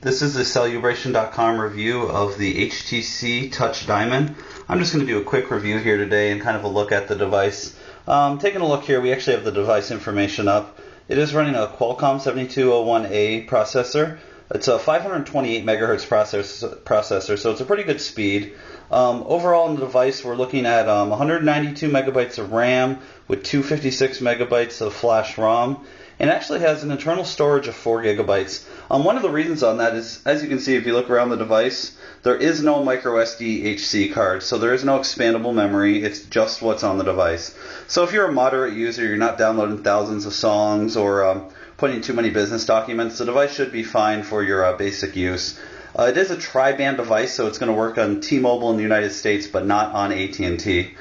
This is the Celebration.com review of the HTC Touch Diamond. I'm just going to do a quick review here today and kind of a look at the device. Taking a look here, we actually have the device information up. It is running a Qualcomm 7201A processor. It's a 528 megahertz processor, so it's a pretty good speed. Overall in the device, we're looking at 192 megabytes of RAM with 256 megabytes of flash ROM. And it actually has an internal storage of 4 gigabytes. One of the reasons on that is, as you can see, if you look around the device, there is no microSD HC card, so there is no expandable memory. It's just what's on the device. So if you're a moderate user, you're not downloading thousands of songs or putting too many business documents, the device should be fine for your basic use. It is a tri-band device, so it's going to work on T-Mobile in the United States, but not on AT&T.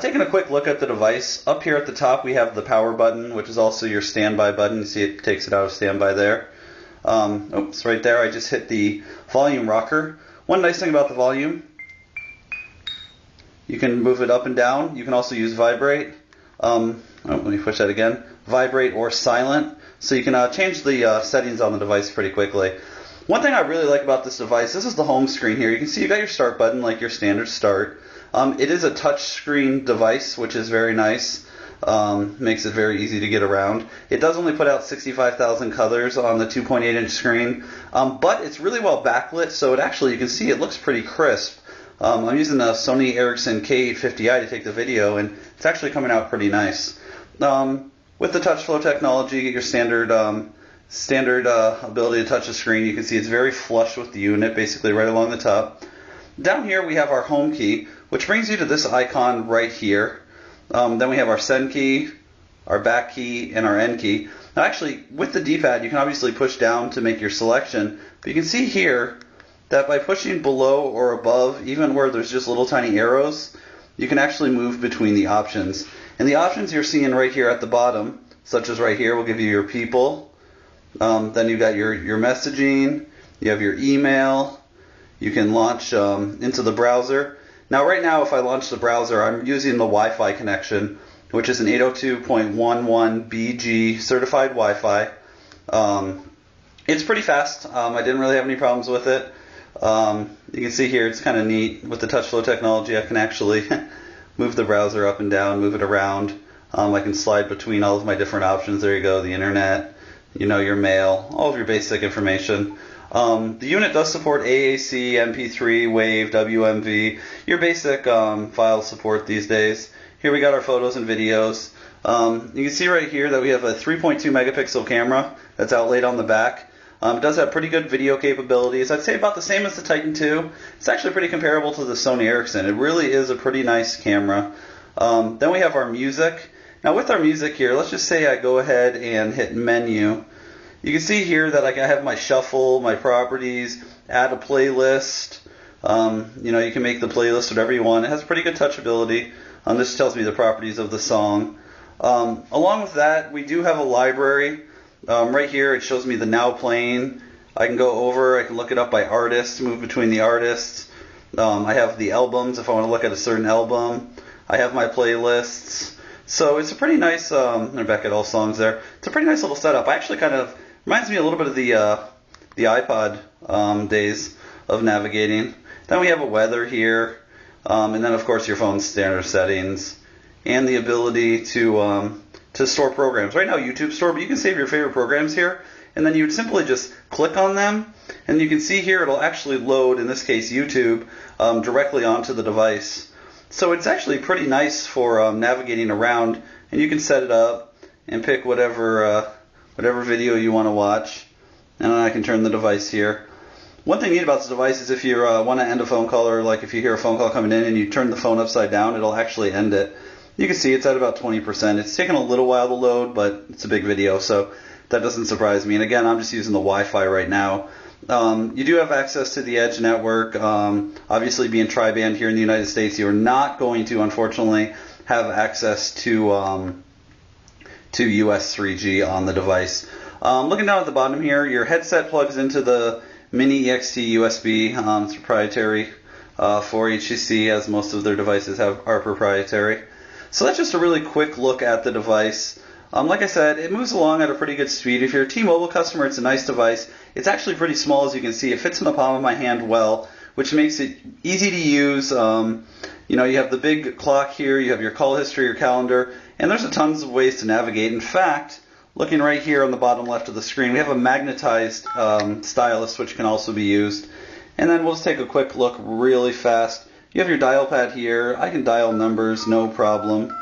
Taking a quick look at the device, up here at the top we have the power button, which is also your standby button. You see it takes it out of standby there. Oops, right there I just hit the volume rocker. One nice thing about the volume, you can move it up and down. You can also use vibrate. Let me push that again. Vibrate or silent. So you can change the settings on the device pretty quickly. One thing I really like about this device, this is the home screen here. You can see you got your start button like your standard start. It is a touch screen device, which is very nice. Makes it very easy to get around. It does only put out 65,000 colors on the 2.8 inch screen, but it's really well backlit, so it actually, you can see it looks pretty crisp. I'm using the Sony Ericsson K850i to take the video, and it's actually coming out pretty nice. With the touch flow technology, you get your standard ability to touch the screen. You can see it's very flush with the unit, basically right along the top. Down here we have our home key, which brings you to this icon right here. Then we have our send key, our back key, and our end key. Now actually, with the D-pad, you can obviously push down to make your selection, but you can see here that by pushing below or above, even where there's just little tiny arrows, you can actually move between the options. And the options you're seeing right here at the bottom, such as right here, will give you your people. Then you've got your messaging, you have your email, you can launch into the browser. Now right now, if I launch the browser, I'm using the Wi-Fi connection, which is an 802.11bg certified Wi-Fi. It's pretty fast. I didn't really have any problems with it. You can see here, it's kind of neat. With the touch flow technology, I can actually move the browser up and down, move it around. I can slide between all of my different options. There you go, the internet, your mail, all of your basic information. The unit does support AAC, MP3, WAV, WMV, your basic file support these days. Here we got our photos and videos. You can see right here that we have a 3.2 megapixel camera that's outlaid on the back. It does have pretty good video capabilities. I'd say about the same as the Titan II. It's actually pretty comparable to the Sony Ericsson. It really is a pretty nice camera. Then we have our music. Now with our music here, let's just say I go ahead and hit menu. You can see here that I have my shuffle, my properties, add a playlist. You can make the playlist whatever you want. It has pretty good touchability. This tells me the properties of the song. Along with that, we do have a library. Right here, it shows me the now playing. I can go over, I can look it up by artist, move between the artists. I have the albums if I want to look at a certain album. I have my playlists. So it's a pretty nice, I'm back at all songs there. It's a pretty nice little setup. I actually reminds me a little bit of the iPod days of navigating. Then we have a weather here, and then of course your phone's standard settings, and the ability to store programs. Right now YouTube Store, but you can save your favorite programs here, and then you would simply just click on them, and you can see here it'll actually load, in this case YouTube, directly onto the device. So it's actually pretty nice for navigating around, and you can set it up and pick whatever video you want to watch, and then I can turn the device here. One thing neat about this device is if you want to end a phone call, or like if you hear a phone call coming in and you turn the phone upside down, it'll actually end it. You can see it's at about 20%. It's taken a little while to load, but it's a big video, so that doesn't surprise me. And again, I'm just using the Wi-Fi right now. You do have access to the Edge network. Obviously, being tri-band here in the United States, you're not going to, unfortunately, have access to US 3G on the device. Looking down at the bottom here, your headset plugs into the mini EXT USB. It's proprietary for HTC, as most of their devices are proprietary. So that's just a really quick look at the device. Like I said, it moves along at a pretty good speed. If you're a T-Mobile customer, it's a nice device. It's actually pretty small, as you can see. It fits in the palm of my hand well, which makes it easy to use. You have the big clock here, you have your call history, your calendar, and there's tons of ways to navigate. In fact, looking right here on the bottom left of the screen, we have a magnetized stylus, which can also be used. And then we'll just take a quick look really fast. You have your dial pad here. I can dial numbers, no problem.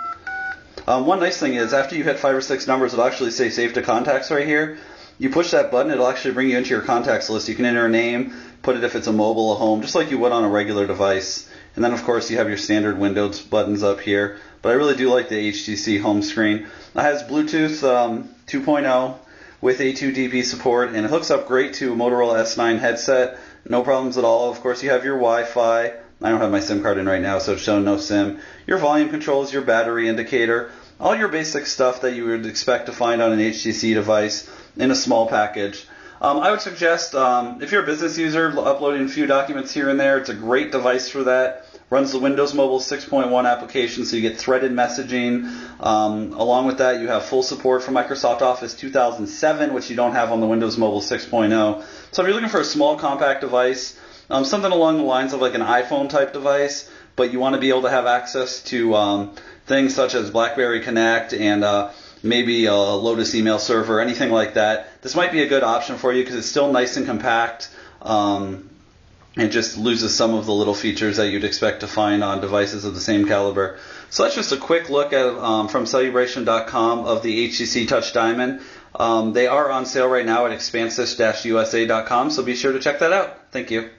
One nice thing is, after you hit 5 or 6 numbers, it'll actually say Save to Contacts right here. You push that button, it'll actually bring you into your contacts list. You can enter a name, put it if it's a mobile, a home, just like you would on a regular device. And then, of course, you have your standard Windows buttons up here. But I really do like the HTC home screen. It has Bluetooth 2.0 with A2DP support, and it hooks up great to a Motorola S9 headset. No problems at all. Of course, you have your Wi-Fi. I don't have my SIM card in right now, so it's showing no SIM. Your volume controls, your battery indicator, all your basic stuff that you would expect to find on an HTC device in a small package. I would suggest, if you're a business user, uploading a few documents here and there, it's a great device for that. Runs the Windows Mobile 6.1 application, so you get threaded messaging. Along with that, you have full support for Microsoft Office 2007, which you don't have on the Windows Mobile 6.0. So if you're looking for a small, compact device, something along the lines of like an iPhone type device, but you want to be able to have access to things such as BlackBerry Connect and maybe a Lotus email server, anything like that, this might be a good option for you because it's still nice and compact. It just loses some of the little features that you'd expect to find on devices of the same caliber. So that's just a quick look at from Celebration.com of the HTC Touch Diamond. They are on sale right now at expansis-usa.com, so be sure to check that out. Thank you.